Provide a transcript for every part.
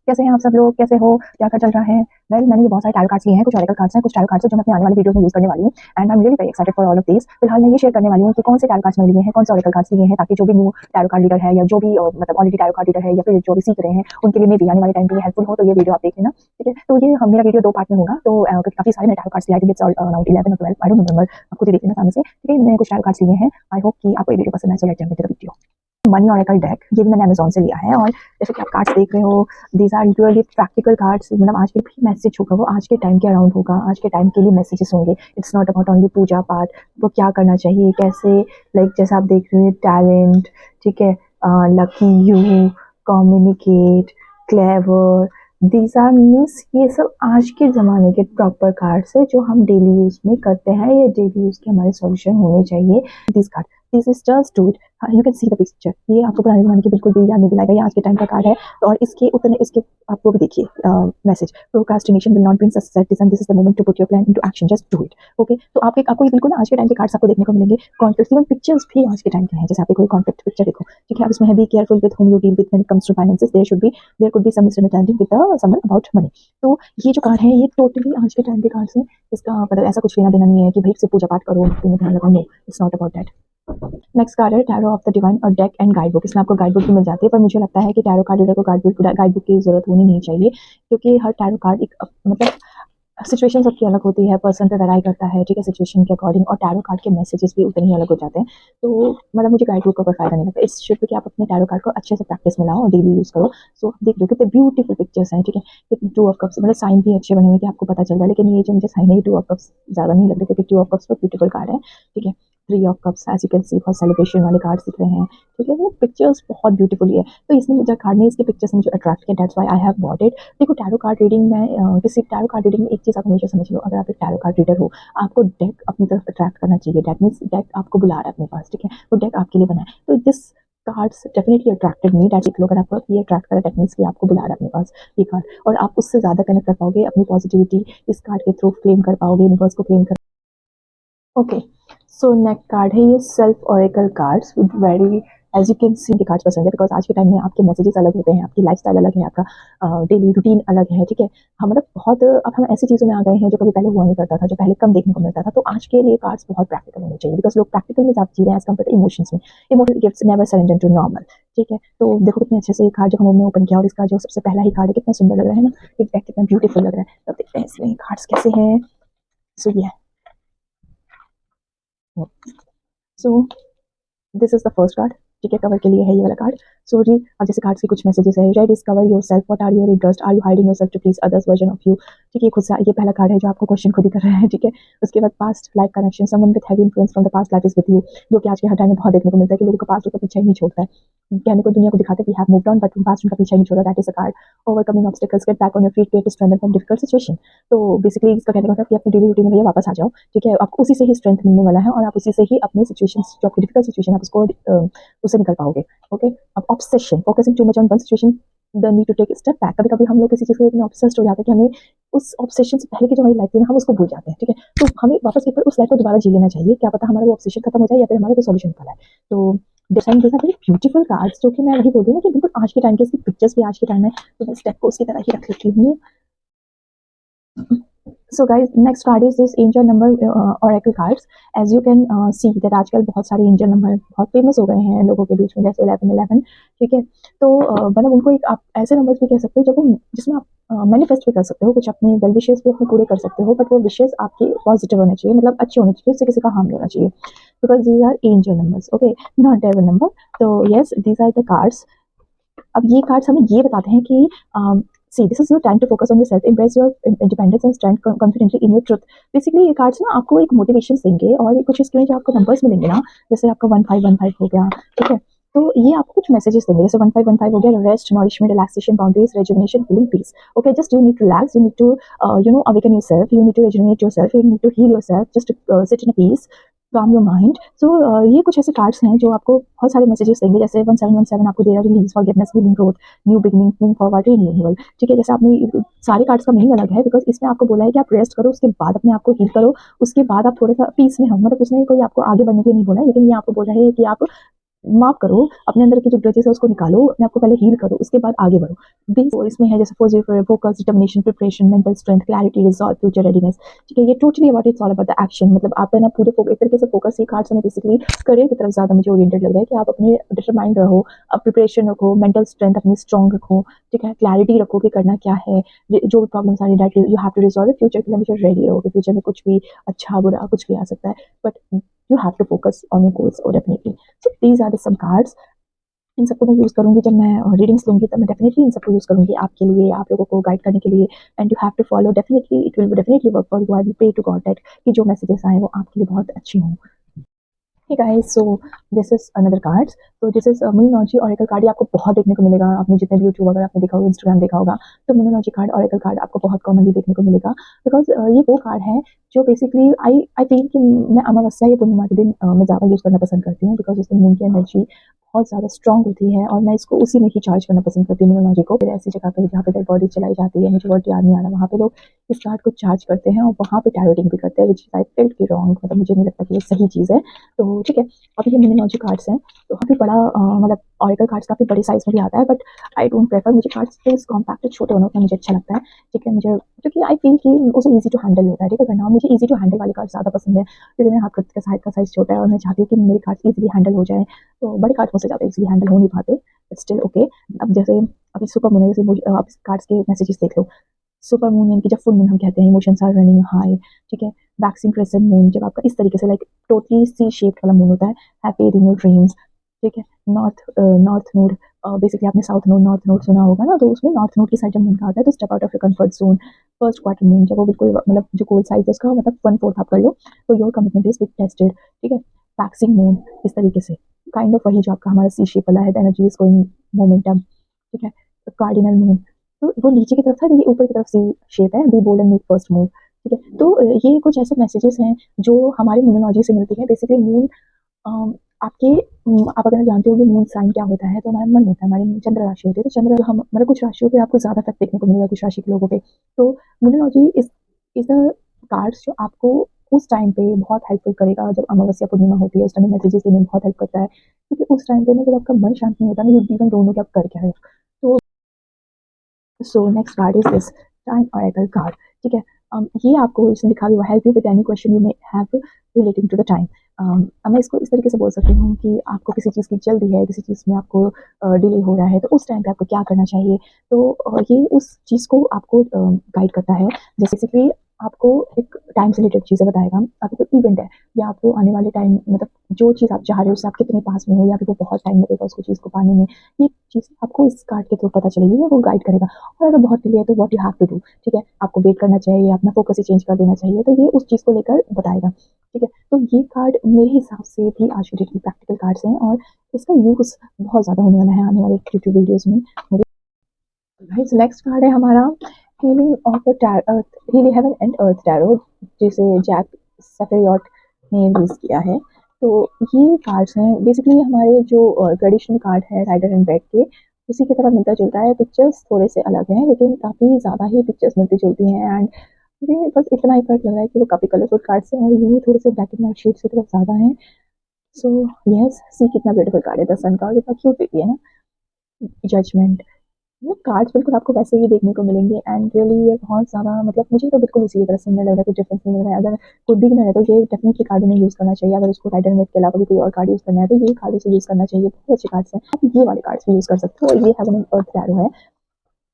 कैसे हैं आप सब लोग, कैसे हो, क्या चल रहा है? वेल, मैंने ये बहुत सारे टैरो कार्ड्स लिए हैं, कुछ ऑरेकल कार्ड्स हैं, कुछ टैरो कार्ड्स हैं जो मैं अपने आने वाले वीडियो में यूज करने वाली हूँ and I am really very excited for all of this. फिलहाल मैं ये शेयर करने वाली हूँ कि कौन से टैरो कार्ड्स मैंने लिए हैं, कौन से ऑरेकल कार्ड्स लिए हैं, ताकि जो भी न्यू टैरो कार्ड रीडर है या जो भी मतलब ऑलरेडी टैरो कार्ड रीडर है या फिर जो भी सीख रहे हैं उनके लिए मेरी आने वाले टाइम पे हेल्पफुल हो, तो ये वीडियो आप देख लेना, ठीक है। तो ये मेरा वीडियो 2 पार्ट में होगा, तो काफी सारे मैं टैरो कार्ड्स लिए, आई थिंक इट्स अराउंड 11 और 12, आई डोंट रिमेंबर, आप खुद ही देख लेना सामने से, ठीक है। मैंने कुछ टैरो कार्ड्स लिए हैं, आई होप कि आपको ये वीडियो पसंद आए, so let's jump into the video. Money oracle deck, ये भी मैंने अमेज़न से लिया है और जैसे कि आप कार्ड्स देख रहे हो, these are really practical cards, मतलब आज के भी मैसेज होगा वो आज के टाइम के अराउंड होगा, आज के टाइम के लिए मैसेजेस होंगे। इट्स नॉट अबाउट ओनली पूजा पाठ, वो क्या करना चाहिए, कैसे, लाइक जैसे आप देख रहे हो टैलेंट, ठीक है, lucky you, communicate, clever, these are means ये सब आज के ज़माने के प्रॉपर कार्ड्स है जो हम डेली यूज़ में करते हैं, ये डेली यूज़ के हमारे सॉल्यूशन होने चाहिए। This card, this is just do it, you can see the picture, ये आपको पुराने ज़माने की बिल्कुल भी याद नहीं दिलाएगा, ये आज के टाइम का कार्ड है। और इसके उतने इसके आपको भी देखिए message, procrastination will not bring success and this is the moment to put your plan into action, just do it. Okay, तो आपको ये बिल्कुल ना आज के टाइम के कार्ड्स आपको देखने को मिलेंगे। कॉन्फ्लिक्ट, इवन पिक्चर्स भी आज के टाइम के हैं, जैसे आप देखो कॉन्फ्लिक्ट पिक्चर देखो, ठीक है, अब इसमें है be careful with whom you deal with when it comes to finances, there could be some misunderstanding with someone about money. तो ये जो कार्ड है ये टोटली आज के टाइम के कार्ड्स हैं, इसका मतलब ऐसा कुछ लेना देना नहीं है कि भाई से पूजा पाठ करो, ध्यान लगाओ, no, it's not about that. Next card है टैरो ऑफ द डिवाइन और डेक एंड गाइड बुक, इसमें आपको गाइड बुक भी मिल जाती है, पर मुझे लगता है कि टैरो कार्ड रीडर को गाइड बुक की जरूरत होनी नहीं चाहिए, क्योंकि हर टैरो कार्ड एक मतलब सिचुएशन सबकी अलग होती है, पर्सन पे वेराई करता है, ठीक है, सिचुएशन के अकॉर्डिंग, और टैरो कार्ड के मैसेजेस भी उतने ही अलग हो जाते हैं। तो मतलब मुझे गाइड बुक का कोई फायदा नहीं लगता, इस शुड कि आप अपने टैरो कार्ड को अच्छे से प्रैक्टिस में लाओ और डेली यूज करो। सो देख लो कितने ब्यूटीफुल पिक्चर्स हैं, ठीक है, कितने टू ऑफ कप्स, मतलब साइन भी अच्छे बने हुए कि आपको पता चल रहा है, लेकिन ये जो मुझे साइन है ये टू ऑफ कप्स ज्यादा नहीं लग रहा, क्योंकि टू ऑफ कप्स बहुत ब्यूटीफुल कार्ड है, ठीक है। Three of cups, as you can see, बहुत सेलिब्रेशन वाले कार्ड्स दिख रहे हैं, ठीक है, वो पिक्चर्स बहुत ब्यूटीफुली है, तो इसने मुझे कार्ड ने इसके पिक्चर्स मुझे अट्रैक्ट किया, that's why I have bought it. देखो टैरो कार्ड रीडिंग में किसी टैरो कार्ड रीडिंग में एक चीज़ आप हमेशा समझ लो, अगर आप एक टैरो कार्ड रीडर हो, आपको डेक अपनी तरफ अट्रैक्ट करना चाहिए, डेट मीन्स डेक आपको बुला रहा है अपने पास, ठीक है, वो डेक आपके लिए बना है, तो this cards definitely attracted me, that अगर आपको ये अट्रैक्ट करा, दैट मीन्स कि आपको बुला रहा है अपने पास ये कार्ड, और आप उससे ज़्यादा कनेक्ट कर पाओगे, अपनी पॉजिटिविटी इस कार्ड के थ्रू क्लेम कर पाओगे, यूनिवर्स को क्लेम कर। ओके, सो नेक्स्ट कार्ड है ये self oracle cards with very, as you can see, cards पसंद है बिकॉज आज के टाइम में आपके मैसेजेस अलग होते हैं, आपकी लाइफस्टाइल अलग है, आपका डेली रूटीन अलग है, ठीक है। हम मतलब बहुत अब हम ऐसी चीज़ों में आ गए हैं जो कभी पहले हुआ नहीं करता था, जो पहले कम देखने को मिलता था, तो आज के लिए कार्ड्स बहुत प्रैक्टिकल होने चाहिए, बिकॉज लोग प्रैक्टिकल में ज़्यादा जी रहे हैं एज कम्पेयर टू इमोशंस में। Emotional gifts never surrender to normal, ठीक है। तो देखो कितने अच्छे से ये कार्ड जो हमने ओपन किया, और इसका जो सबसे पहला ही कार्ड है कितना सुंदर लग रहा है ना, ये deck कितना ब्यूटीफुल लग रहा है, तब देखते हैं इसमें कार्ड्स कैसे हैं। सो ये सो this is the first card, ठीक है, कवर के लिए है ये वाला कार्ड। सो जी, अब जैसे कार्ड्स के कुछ मैसेजेस है, right, discover yourself, what are your interest, are you hiding yourself to please others version of you, ठीक है, खुद से, ये पहला कार्ड है जो आपको क्वेश्चन खुद ही कर रहा है, ठीक है। उसके बाद past life connection, someone with heavy influence from the past life is with you, जो कि आज के हर टाइम में बहुत देखने को मिलता है कि लोगों का पास्ट उनका पीछे ही नहीं छोड़ता है, कहने को दुनिया को दिखाते हैं कि have moved on, but past उनका पीछे ही नहीं छोड़ा, that is a card. Overcoming obstacles, get back on your feet, create strength from difficult situation, तो बेसिकली इसका कहने का मतलब कि अपनी डेली रूटीन में भैया वापस आ जाओ, ठीक है, आपको उसी से ही स्ट्रेंथ मिलने वाला है, और आप उसी से ही अपने सिचुएशंस, जो आपकी डिफिकल्ट सिचुएशन है, आप उसको उससे निकल पाओगे। ओके, अब obsession, focusing too much on one situation, the need to take step back, कभी कभी हम लोग किसी चीज़ को इतना ऑब्सेस्ड हो जाते हैं कि हमें उस ऑब्सेशन से पहले की जो हमारी लाइफ थी ना, हम उसको भूल जाते हैं, ठीक है, तो हमें वापस एक बार उस लाइफ को दोबारा जी लेना चाहिए, क्या पता हमारा वो ऑब्सेशन खत्म हो जाए या फिर हमारा कोई सॉल्यूशन निकल आए। तो डिजाइन जैसा वेरी ब्यूटीफुल कार्ड्स, जो कि मैं वही बोल रही हूँ ना कि बिल्कुल आज के टाइम के, इसकी पिक्चर्स भी आज के टाइम में, तो मैं स्टेप को उसकी तरह ही रख लेती हूँ। So guys, next card is this angel number oracle cards. As you can see that आजकल बहुत सारे angel number बहुत फेमस हो गए हैं लोगों के बीच में, जैसे 1111, ठीक है। तो मतलब उनको एक आप ऐसे नंबर्स भी कह सकते हो जब जिसमें आप मैनिफेस्ट भी कर सकते हो, कुछ अपने वेल विशेस भी अपने पूरे कर सकते हो, बट वो विशेस आपके पॉजिटिव होने चाहिए, मतलब अच्छे होने चाहिए, उससे किसी का हार्म नहीं होना चाहिए, because these are angel numbers, okay, not devil number. तो yes, these are the cards. अब ये कार्ड्स हमें ये बताते हैं कि see this is your time to focus on yourself, embrace your independence and stand confidently in your truth। Basically ये cards ना आपको एक मोटिवेशन देंगे, और कुछ इसके जो आपको नंबर्स मिलेंगे ना, जैसे आपका 1515 हो गया, ठीक है, तो ये आपको कुछ मैसेजेस देंगे, जैसे 1515 हो गया, rest, nourishment, relaxation, boundaries, rejuvenation, feeling peace, okay, just you need to relax, you need to awaken yourself, you need to rejuvenate yourself, you need to heal yourself, just sit in a peace, calm your mind. So ये कुछ ऐसे cards हैं जो आपको बहुत सारे messages देंगे, जैसे 1717 आपको दे रहा है release, forgiveness, healing, growth, new beginning, move forward, renewal, ठीक है। जैसे आपने सारे कार्ड्स का मीनिंग अलग है, बिकॉज इसमें आपको बोला है कि आप रेस्ट करो, उसके बाद अपने आप को हील करो, उसके बाद आप थोड़ा सा पीस में हो, मतलब उसने कोई आपको आगे बढ़ने के लिए नहीं बोला है, लेकिन ये आपको बोल रहा है कि आप माफ करो, अपने अंदर के जो ग्रजेस है उसको निकालो, अपने आप को पहले हील करो, उसके बाद आगे बढ़ो। दिस इसमें है जैसे focus, determination, preparation, mental strength, clarity, resolve, future readiness. ठीक है, ये totally about it's all about the action. मतलब आप है ना पूरे एक तरीके से फोकस, ये कार्ड्स में बेसिकली करियर की तरफ ज्यादा मुझे ओरिएंटेड लग रहा है कि आप अपने डिटरमाइंड रहो, अब प्रिपरेशन रखो, मेंटल स्ट्रेंथ अपनी स्ट्रॉन्ग रखो, ठीक है, क्लैरिटी रखो कि करना क्या है, जो भी प्रॉब्लम्स आ रही है you have to resolve, future के लिए हमेशा रेडी रहो कि फ्यूचर में कुछ भी अच्छा बुरा कुछ भी आ सकता है, but you have to focus on your goals or definitely. So these are the some cards. इन सबको मैं यूज़ करूँगी जब मैं रीडिंग्स लूँगी, तब मैं डेफिनेटली इन सबको यूज़ करूँगी आपके लिए, आप लोगों को गाइड करने के लिए। And you have to follow, definitely it will definitely work for you. I will pray to God that कि जो मैसेजेस आए वो आपके लिए बहुत अच्छे हों। Hey guys, so this is another cards. तो this is monology oracle card. ये आपको बहुत देखने को मिलेगा, आपने जितने भी यूट्यूब वगैरह आपने देखा होगा, इंस्टाग्राम देखा होगा, तो मोनोलॉजी कार्ड ऑरेकल कार्ड आपको बहुत कॉमनली देखने को मिलेगा। बिकॉज ये वो कार्ड है जो बेसिकली आई फील कि मैं अमावस्या या पूर्णिमा के दिन मैं ज़्यादा यूज़ करना पसंद करती हूँ, बिकॉज उस दिन मून की एनर्जी बहुत ज़्यादा स्ट्रॉन्ग होती है और मैं इसको उसी में ही चार्ज करना पसंद करती हूँ मोनोलॉजी को। फिर ऐसी जगह पे जहाँ पे डेड बॉडी चलाई जाती है, मुझे वर्ड याद नहीं आ रहा, वहाँ पे लोग इस कार्ड को चार्ज करते हैं और वहाँ पे टैरोटिंग भी करते हैं, विच आई फेल्ट की रॉन्ग, मतलब मुझे नहीं लगता कि ये सही चीज़ है। तो ठीक है, अभी ये मोनोलॉजी कार्ड्स हैं तो काफ़ी बड़ा मतलब ऑरेकल कार्ड्स काफ़ी बड़ी साइज में भी आता है, बट आई डोंट प्रेफर, मुझे कार्ड्स प्लीज कॉम्पैक्टेड छोटे होना उतना मुझे अच्छा लगता है। ठीक है, मुझे क्योंकि आई फील कि उसे ईजी टू हैंडल होता है, ठीक है करना, मुझे ईजी टू हैंडल वाले कार्ड ज़्यादा पसंद है, क्योंकि मेरे हाथ का साइज छोटा है और मैं चाहती हूँ कि मेरे कार्ड्स ईजिली हैंडल हो जाए। तो बड़े कार्ड्स मुझसे ज़्यादा ईजिली हैंडल हो नहीं पाते, बट स्टिल ओके। अब जैसे अभी सुपर मून है, जैसे आप कार्ड्स के मैसेजेस देख लो। सुपर मून यानी कि जब फुल मून हम कहते हैं इमोशंस आर रनिंग हाई, ठीक है। वैक्सिंग क्रेसेंट मून जब आपका इस तरीके से लाइक टोटली सी शेप वाला मून होता है, हैप्पी इन योर ड्रीम्स, ठीक है। नॉर्थ नोड, बेसिकली आपने साउथ नोड नॉर्थ नोड सुना होगा ना, तो उसमें नॉर्थ नोड की साइड जब मून का आता है तो step out of your comfort zone. First quarter moon जब वो बिल्कुल मतलब जो गोल साइज है उसका मतलब 1/4 आप कर लो, तो your commitment is big tested, ठीक है। वैक्सिंग मून इस तरीके से काइंड ऑफ वही जो आपका हमारा सी शेप वाला है, एनर्जी इज गोइंग मोमेंटम, ठीक है। कार्डिनल मून तो वो नीचे की तरफ था, ये ऊपर की तरफ सी शेप है, be bold and make first move, ठीक है। तो ये कुछ ऐसे मैसेजेस हैं जो हमारी न्यूमरोलॉजी से मिलती है। बेसिकली मून आपके आप अगर जानते हो कि मून साइन क्या होता है, तो हमारा मन होता है, हमारी चंद्र राशि होती है, तो चंद्र हम मतलब कुछ राशियों पे आपको ज्यादा इफेक्ट देखने को मिलेगा, कुछ राशि के लोगों पे। तो न्यूमरोलॉजी इज द कार्ड्स जो आपको उस टाइम पे बहुत हेल्पफुल करेगा, जब अमावस्या पूर्णिमा होती है उस टाइम मैसेजेस देने में बहुत हेल्प करता है, क्योंकि उस टाइम पे ना जब आपका मन शांत नहीं होता ना, यू इवन डोंट नो कि आप कर क्या रहे हो। तो so next card is this time oracle card, ठीक है। ये आपको इसने लिखा हुआ help you with any question you may have relating to the time. मैं इसको इस तरीके से बोल सकती हूँ कि आपको किसी चीज़ की जल्दी है, किसी चीज़ में आपको डिले हो रहा है, तो उस टाइम पे आपको क्या करना चाहिए। तो ये उस चीज़ को आपको गाइड करता है। जैसे बेसिकली आपको एक टाइम से रिलेटेड चीज़ें बताएगा, आपको कोई इवेंट है या आपको आने वाले टाइम मतलब जो चीज़ आप चाह रहे हो उससे आप कितने पास में हो, या फिर वो बहुत टाइम लगेगा उसको चीज़ को पाने में, ये चीज़ आपको इस कार्ड के थ्रू पता चलेगी, वो गाइड करेगा। और अगर बहुत डिले है तो what you have to do, ठीक है, आपको वेट करना चाहिए, अपना फोकस ही चेंज कर देना चाहिए, तो ये उस चीज़ को लेकर बताएगा, ठीक है। तो ये कार्ड मेरे हिसाब से भी आज की डेट में प्रैक्टिकल कार्ड्स हैं और इसका यूज़ बहुत ज़्यादा होने वाला है आने वाले यूट्यूब वीडियोज़ में। गाइस, नेक्स्ट कार्ड है हमारा healing of the healing heaven and earth tarot, जिसे जैक सेफेरियट ने रिलीज किया है। तो ये कार्ड्स हैं बेसिकली हमारे जो ट्रेडिशनल कार्ड है राइडर एंड बैक के, उसी की तरह मिलता जुलता है। पिक्चर्स थोड़े से अलग हैं लेकिन काफ़ी ज़्यादा ही पिक्चर्स मिलती जुलती हैं, एंड मुझे बस इतना ही फर्क लग रहा है कि वो काफ़ी कलरफुल कार्ड्स हैं और ये थोड़े से ब्लैक एंड व्हाइट शेड्स की तरफ ज़्यादा हैं। सो यस, सी कितना ब्यूटीफुल कार्ड है द सन का, और कितना क्यूट भी है ना। जजमेंट, मतलब कार्ड्स बिल्कुल आपको वैसे ही देखने को मिलेंगे, एंड रियली ये बहुत ज़्यादा मतलब मुझे तो बिल्कुल उसी की तरह सिमिलर लग रहा है, कुछ डिफरेंस नहीं लग रहा है। अगर कोई बिगिनर है तो ये डेफिनेटली कार्ड में यूज़ करना चाहिए, अगर उसको राइडर मेट के अलावा भी कोई और कार्ड यूज़ करना है तो ये कार्ड से यूज़ करना चाहिए, बहुत अच्छे कार्ड्स हैं। आप ये वाले कार्ड्स भी यूज़ कर सकते हो, और ये हेवन एंड अर्थ टैरो है,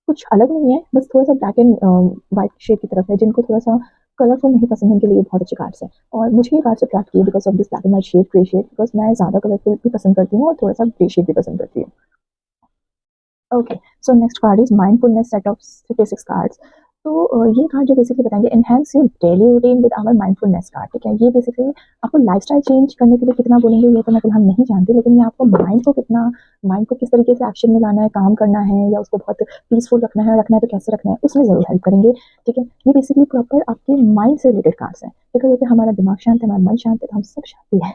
कुछ अलग नहीं है, बस थोड़ा सा ब्लैक एंड व्हाइट शेड की तरफ है। जिनको थोड़ा सा कलरफुल नहीं पसंद उनके लिए बहुत अच्छे कार्ड्स हैं, और मुझे ये कार्ड्स अट्रैक्ट किए because of this black and white shade, grey shade, because मैं ज़्यादा कलरफुल भी पसंद करती हूँ और थोड़ा सा ग्रे शेड भी पसंद करती हूँ। Okay, so next card is mindfulness set of 36 cards. तो ये कार्ड जो बेसिकली बताएंगे enhance your daily routine with our mindfulness card, ठीक है। ये बेसिकली आपको लाइफस्टाइल चेंज करने के लिए कितना बोलेंगे ये तो मैं फिलहाल नहीं जानती, लेकिन ये आपको माइंड को किस तरीके से एक्शन में लाना है, काम करना है, या उसको बहुत पीसफुल रखना है तो कैसे रखना है, उसमें जरूर हेल्प करेंगे, ठीक है। ये बेसिकली प्रॉपर आपके माइंड से रिलेटेड कार्ड्स हैं, ठीक है, क्योंकि हमारा दिमाग शांत है, हमारा मन शांत है, तो हम सब शांति है।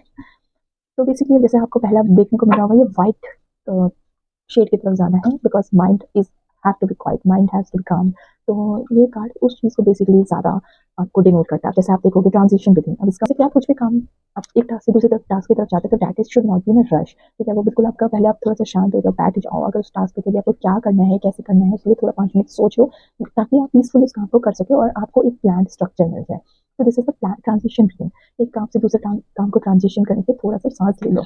तो बेसिकली जैसे आपको पहला देखने को मिल रहा होगा ये व्हाइट शेड की तरफ जाना है, because mind is have to be quiet, mind has to be calm, तो ये कार्ड उस चीज़ को बेसिकली ज़्यादा आपको डिनोट करता है। जैसे आप देखोगे ट्रांजिशन बिटवीन, अब इसका से क्या कुछ भी काम आप एक टास्क से दूसरी तरफ टास्क की तरफ जाते हैं तो that is should not be in a rush, ठीक है? वो बिल्कुल आपका पहले आप थोड़ा सा शांत हो जाओ, बैठ जाओ, अगर उस टास्क के लिए आपको क्या करना है, कैसे करना है, उसके लिए थोड़ा 5 मिनट सोच लो ताकि आप पीसफुली इस काम को कर सके और आपको एक प्लान स्ट्रक्चर मिल जाए। तो this is the plan transition between, एक काम से दूसरे काम को ट्रांजिशन करने के थोड़ा सा सांस ले लो।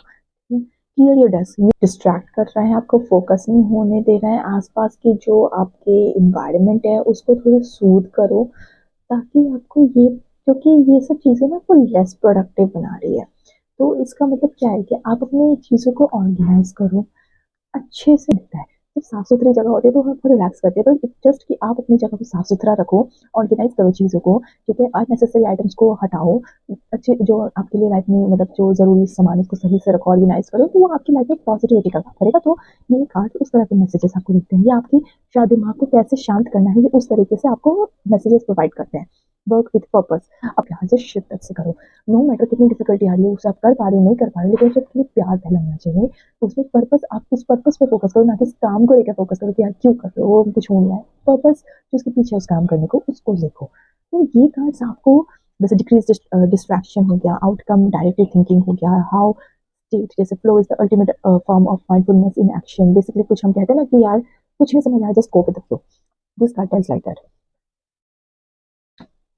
क्लियर योर डेस्क, ये डिस्ट्रैक्ट कर रहा है, आपको फोकस नहीं होने दे रहा है, आसपास की जो आपके इन्वायरमेंट है उसको थोड़ा सूद करो ताकि आपको ये, क्योंकि ये सब चीज़ें ना आपको लेस प्रोडक्टिव बना रही है। तो इसका मतलब क्या है कि आप अपनी चीज़ों को ऑर्गेनाइज करो अच्छे से दिखता है। जब साफ-सुथरी जगह होती है तो हम थोड़ा रिलैक्स करते हैं, तो इट्स जस्ट कि आप अपनी जगह को साफ-सुथरा रखो, ऑर्गेनाइज़ करो चीज़ों को, ठीक है? अननेसेसरी आइटम्स को हटाओ, अच्छे जो आपके लिए लाइफ में मतलब जो ज़रूरी सामान है उसको सही से रखो, ऑर्गेनाइज़ करो, तो वो आपकी लाइफ में पॉजिटिविटी का काम करेगा। तो ये कार्ड उस तरह के मैसेजेस आपको देते हैं, ये आपकी शायद दिमाग को कैसे शांत करना है, ये उस तरीके से आपको मैसेजेस प्रोवाइड करते हैं। वर्क विद पर्पस, आप यहाँ से शिद्दत से करो, नो मैटर कितनी डिफिकल्टी आ रही है, उसे आप कर पा रहे हो, नहीं कर पा रहे हो, लेकिन उसके लिए प्यार फैलाना होना चाहिए। उसमें पर्पस, आप उस पर्पस पे फोकस करो, ना कि इस काम को लेकर फोकस करो कि यार क्यों कर रहे हो, वो कुछ हो नहीं है। पर्पस जो उसके पीछे उस काम करने को, उसको देखो। तो ये कार्ड्स आपको जैसे डिक्रीज डिस्ट्रैक्शन हो गया, आउटकम डायरेक्टेड थिंकिंग हो गया, हाउ स्टेट, जैसे flow is the ultimate form of mindfulness in action. Basically कुछ हम कहते हैं ना कि यार कुछ नहीं समझ आया, just go with the flow. This card tells like that.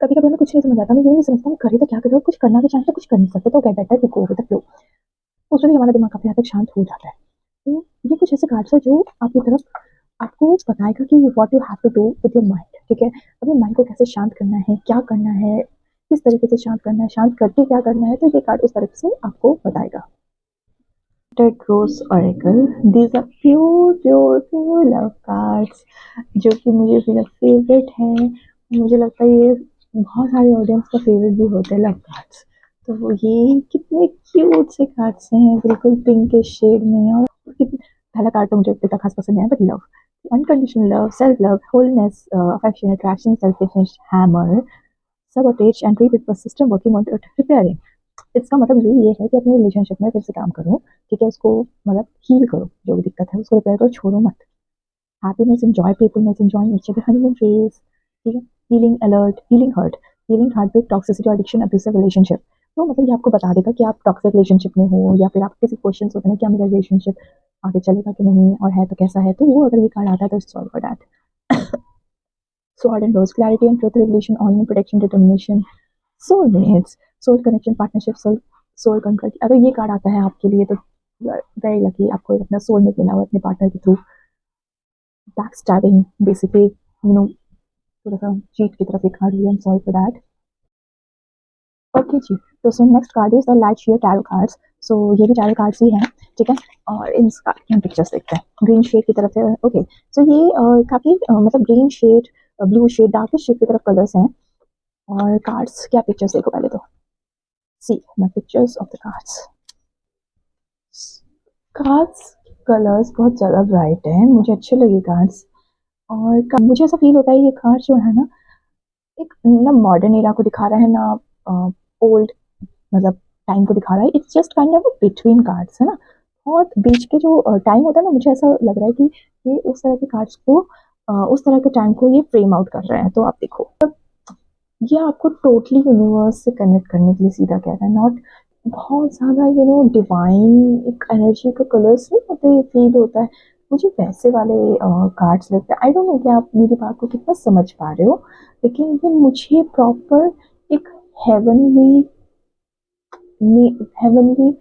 कभी कभी हमें कुछ नहीं समझ आता, मैं ये नहीं समझता हम करें तो क्या करें, कुछ करना भी चाहते तो कुछ कर नहीं सकते, तो get better to go with the flow. उसमें भी हमारा दिमाग काफी हद तक शांत हो जाता है। तो ये कुछ ऐसे कार्ड्स है जो आपकी तरफ आपको बताएगा कि what you have to do with your mind, ठीक है? अपने माइंड को कैसे शांत करना है, क्या करना है, किस तरीके से शांत करना है, शांत करके क्या करना है, तो ये कार्ड उस तरीके से आपको बताएगा। Red Rose Oracle, these are pure love cards जो कि मुझे मेरा फेवरेट है। मुझे लगता है ये बहुत सारे ऑडियंस का फेवरेट भी होते हैं लव कार्ड्स। तो वो ये कितने क्यूट से कार्ड्स हैं, बिल्कुल पिंक के शेड में, और पहला कार्ड तो मुझे इतना खास पसंद है, but love, unconditional love, self love, wholeness, affection, attraction, selfishness, hammer, sabotage and repeat persistent working on repairing। इसका मतलब ये है कि अपने रिलेशनशिप में फिर से काम करो, ठीक है? उसको मतलब हील करो, जो भी दिक्कत है उसको रिपेयर करो, छोड़ो मत। Happiness, enjoy playfulness, enjoying each other honeymoon phase, ठीक है? Healing alert, healing hurt, healing heart break, toxicity, addiction, abusive relationship. तो मतलब ये आपको बता देगा कि आप टॉक्सिक रिलेशनशिप में हो, या फिर आप किसी क्वेश्चन होते हैं कि मेरा रिलेशनशिप आगे चलेगा कि नहीं, और है तो कैसा है, तो वो अगर ये कार्ड आता है तो solve for that. Sword and Rose, clarity and truth, revelation, honor, protection, determination, soulmates, soul connection, partnership, soul conquer। अगर ये कार्ड आता है आपके लिए तो वेरी लकी, आपको अपना सोलमेट मिला हुआ अपने पार्टनर के थ्रू। बैक स्टैबिंग, बेसिकली थोड़ा सा चीट की तरफ एक कार्ड लिया, सॉरी फॉर दैट। ओके जी, तो so next card is the light seer's tarot cards. So ये भी टैरो कार्ड्स ही हैं, ठीक है? और इन कार्ड की हम पिक्चर्स देखते हैं। ग्रीन शेड की तरफ है, ओके। सो ये काफी मतलब green shade, blue shade, dark shade की तरफ कलर्स हैं। और कार्ड्स क्या पिक्चर्स देखो पहले तो, see the pictures of the cards. Cards colours बहुत ज़्यादा ब्राइट है, मुझे अच्छे लगे कार्ड्स। और मुझे ऐसा फील होता है ये कार्ड जो है ना, एक ना मॉडर्न एरा को दिखा रहा है, ना ओल्ड मतलब टाइम को दिखा रहा है। It's just kind of between cards, है ना? बहुत बीच के जो टाइम होता है ना, मुझे ऐसा लग रहा है कि ये उस तरह के कार्ड्स को उस तरह के टाइम को ये फ्रेम आउट कर रहे हैं। तो आप देखो, ये आपको टोटली यूनिवर्स से कनेक्ट करने के लिए सीधा कह रहा है, नॉट बहुत ज़्यादा डिवाइन एक एनर्जी का कलर्स नहीं होते, फील होता है। मुझे वैसे वाले कार्ड्स लगते हैं। आई डोंट नो कि आप मेरी बात को कितना समझ पा रहे हो, लेकिन ये मुझे प्रॉपर एक हेवनली हेवनली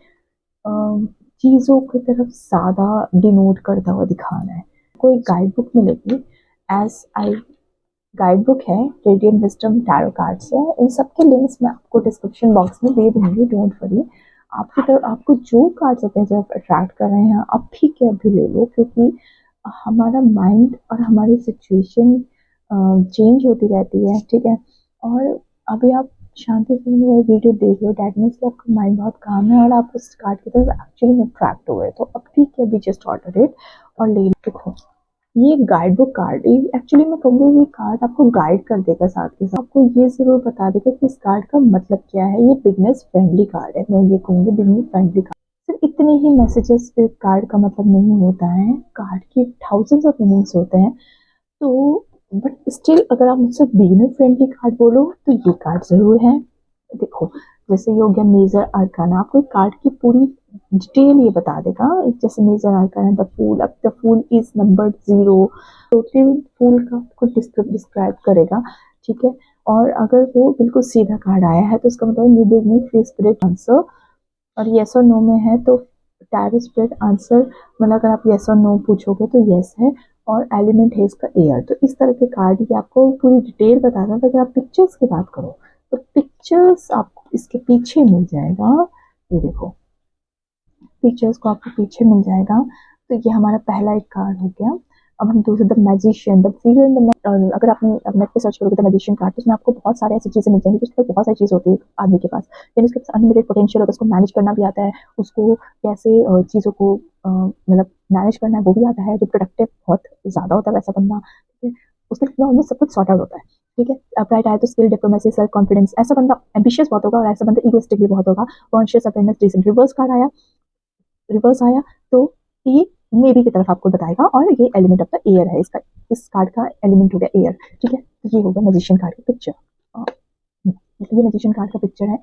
चीज़ों की तरफ ज़्यादा डिनोट करता हुआ दिखाना है। कोई गाइड बुक मिलेगी, एज आई गाइड बुक है, रेडियंट विजडम टैरो कार्ड्स है, इन सब के लिंक्स मैं आपको डिस्क्रिप्शन बॉक्स में दे दूंगी, डोंट वरी। आपकी तरफ आपको जो कार्ड्स अपने तरफ अट्रैक्ट कर रहे हैं अभी के अभी ले लो, क्योंकि हमारा माइंड और हमारी सिचुएशन चेंज होती रहती है, ठीक है? और अभी आप शांति से मेरा वीडियो देख लो, दैट मीन्स कि आपका माइंड बहुत काम है और आप उस कार्ड की तरफ एक्चुअली में अट्रैक्ट हुए, तो अभी के अभी जस्ट ऑर्डर इट और ले लो। देखो, ये गाइड बुक कार्ड एक्चुअली मैं कहूँगी, ये कार्ड आपको गाइड कर देगा, साथ के साथ आपको ये जरूर बता देगा कि इस कार्ड का मतलब क्या है। ये बिजनेस फ्रेंडली कार्ड है, मैं ये कहूँगी बिजनेस फ्रेंडली कार्ड। सिर्फ इतने ही मैसेजेस कार्ड का मतलब नहीं होता है, कार्ड के थाउजेंड्स ऑफ मीनिंग्स होते हैं। तो बट स्टिल अगर आप मुझसे बिगिनर फ्रेंडली कार्ड बोलो तो ये कार्ड ज़रूर है। देखो, जैसे ये हो गया मेजर आर्काना, आपको कार्ड की पूरी डिटेल ये बता देगा। जैसे मेजर आर्काना द फूल, अब the fool is number 0, totally fool का कुछ डिस्क्राइब करेगा, ठीक है। और अगर वो बिल्कुल सीधा कार्ड आया है तो उसका मतलब new beginning, free spirit, answer. और येस और नो में है तो टैरो स्पिरिट आंसर, मतलब अगर आप येस और नो पूछोगे तो येस है। और एलिमेंट है इसका एयर। तो इस तरह के कार्ड ये आपको पूरी डिटेल बता रहा है। अगर आप पिक्चर्स की बात करो तो पिक्चर्स आपको इसके पीछे मिल जाएगा। ये देखो, पिक्चर्स को आपको पीछे मिल जाएगा। तो ये हमारा पहला एक कार्ड हो गया। अब हम दूसरे the magician, the figure in the, अगर आपने नेट पे सर्च करोगे द मैजिशियन कार्ड तो उसमें आपको बहुत सारे ऐसी चीजें मिल जाएंगी। उसके पास बहुत सारी चीज होती है आदमी के पास, यानी उसके पास अनलिमिटेड पोटेंशियल होता है, उसको मैनेज करना भी आता है, उसको कैसे चीजों को मतलब मैनेज करना है वो भी आता है, जो प्रोडक्टिव बहुत ज्यादा होता है वैसा बंदा, ठीक है। उसके लिए ऑलमोस्ट सब कुछ सॉर्ट आउट होता है, ठीक है। अपराइट आए तो स्किल, डिप्लोमेसी, सेल्फ कॉन्फिडेंस, ऐसा बंदा एम्बिशियस बहुत होगा, और ऐसा बंदा इगोइस्टिक भी बहुत होगा। Conscious, awareness, descent. Reverse card आया, रिवर्स आया तो ये मे बी की तरफ आपको बताएगा, और ये एलिमेंट ऑफ द एयर है इसका, इस कार्ड का एलिमेंट हो गया एयर, ठीक है। तो ये हो गया मैजिशियन कार्ड की पिक्चर। ये मैजिशियन कार्ड का पिक्चर है।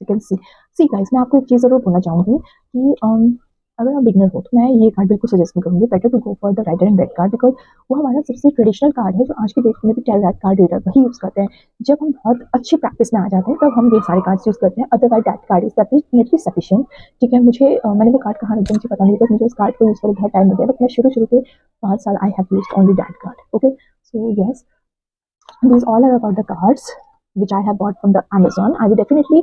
कैन सी सी गाइस, मैं आपको एक चीज़ ज़रूर बोलना चाहूँगी कि अगर आप बिगनर हो तो मैं ये कार्ड बिल्कुल सजेस्ट नहीं करूँगी। Better to go for the rider and red card, because वो हमारा सबसे ट्रेडिशनल कार्ड है जो आज की डेट में भी टैरो कार्ड रीडर वही यूज़ करते हैं। जब हम बहुत अच्छी प्रैक्टिस में आ जाते हैं तब हम ये सारे कार्ड्स यूज़ करते हैं, otherwise that card is definitely sufficient, ठीक है। मुझे मैंने वो कार्ड कहाँ रखा मुझे पता नहीं, बिकॉज मुझे उस कार्ड को यूज़ करके बहुत टाइम हो गया, बट मैं शुरू शुरू के 5 साल I have used only that card, okay. So yes, these all are about the cards which I have bought from the Amazon. I will definitely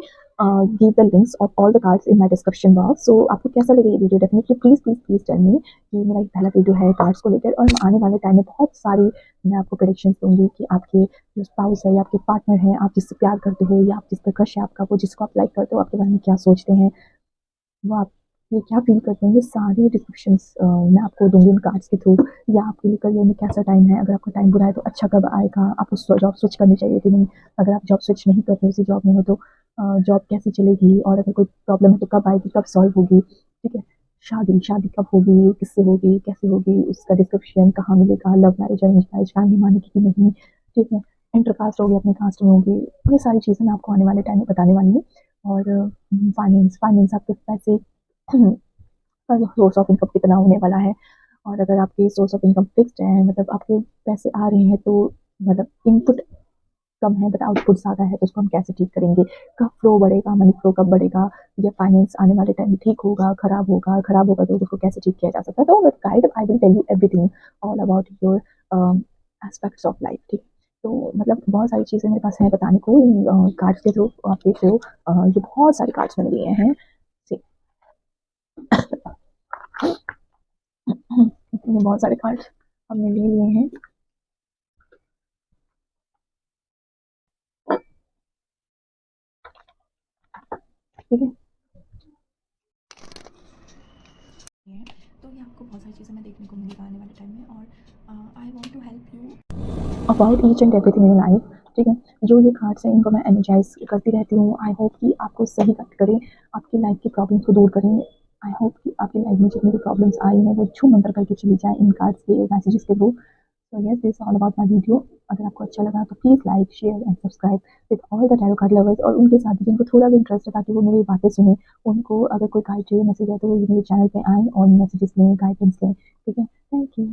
give the links of all the cards in my description box. So आपको कैसा लगे ये video, definitely please please please tell me. कि मेरा एक पहला video है cards को लेकर, और आने वाले टाइम में बहुत सारी मैं आपको प्रेडिक्शंस दूंगी कि आपके जो स्पाउस है या आपके पार्टनर है, आप जिससे प्यार करते हो या आप जिस पर क्रश है आपका, वो जिसको आप लाइक करते हो, आपके बारे में क्या सोचते हैं, वो आप ये क्या फील करते हैं, ये सारी डिस्क्रिप्शंस मैं आपको दूंगी उन कार्ड्स के थ्रू। या आपके लिए करियर में कैसा टाइम है, अगर आपका टाइम बुरा है तो अच्छा कब आएगा, आप उस जॉब स्विच करनी चाहिए कि नहीं, अगर आप जॉब स्विच नहीं कर रहे उसी जॉब में हो तो जॉब कैसी चलेगी, और अगर कोई प्रॉब्लम है तो कब आएगी, कब सॉल्व होगी, ठीक है। शादी शादी कब होगी, किससे होगी, कैसे होगी, उसका डिस्क्रिप्शन कहाँ मिलेगा, love marriage, arrange marriage, family मानेगी कि नहीं, ठीक है। इंटर कास्ट होगी, अपने कास्ट में होगी, ये सारी चीज़ें मैं आपको आने वाले टाइम में बताने वाली हूँ। और फाइनेंस, फाइनेंस आपके पैसे का सोर्स ऑफ इनकम कितना होने वाला है, और अगर आपकी सोर्स ऑफ इनकम फिक्स्ड है, मतलब आपके पैसे आ रहे हैं तो मतलब इनपुट कम है बट आउटपुट ज़्यादा है, तो उसको हम कैसे ठीक करेंगे, कब फ्लो बढ़ेगा, मनी फ्लो कब बढ़ेगा, या फाइनेंस आने वाले टाइम में ठीक होगा, खराब होगा तो उसको कैसे ठीक किया जा सकता है। तो with guide I will tell you everything all about your aspects of life, ठीक। तो मतलब बहुत सारी चीज़ें मेरे पास हैं बताने को इन कार्ड्स के थ्रू, आप देख रहे हो ये बहुत सारे कार्ड्स मैंने लिए हैं। इतने बहुत सारे कार्ड्स हमने ले लिए हैं, ठीक है। तो ये आपको बहुत सारी चीज़ें मैं देखने को मिलेगा आने वाले टाइम में, और I want to help you about each and everything in life, ठीक है। जो ये कार्ड्स हैं इनको मैं एनर्जाइज करती रहती हूँ। आई होप कि आपको सही गाइड करें, आपकी लाइफ की प्रॉब्लम्स को दूर करें। आई होप कि आपकी लाइफ में जितनी भी प्रॉब्लम्स आई हैं वो छू मंतर करके चली जाए इन कार्ड्स के मैसेजेस के through. So yes, this is all about my video. अगर आपको अच्छा लगा तो please like, share and subscribe with all the tarot card lovers, और उनके साथ भी जिनको थोड़ा भी इंटरेस्ट है ताकि वो मेरी बातें सुने, उनको अगर कोई गाइड चाहिए, मैसेज है तो वो मेरे चैनल पे आएँ और मैसेजेस लें, गाइडेंस लें, ठीक है। Thank you.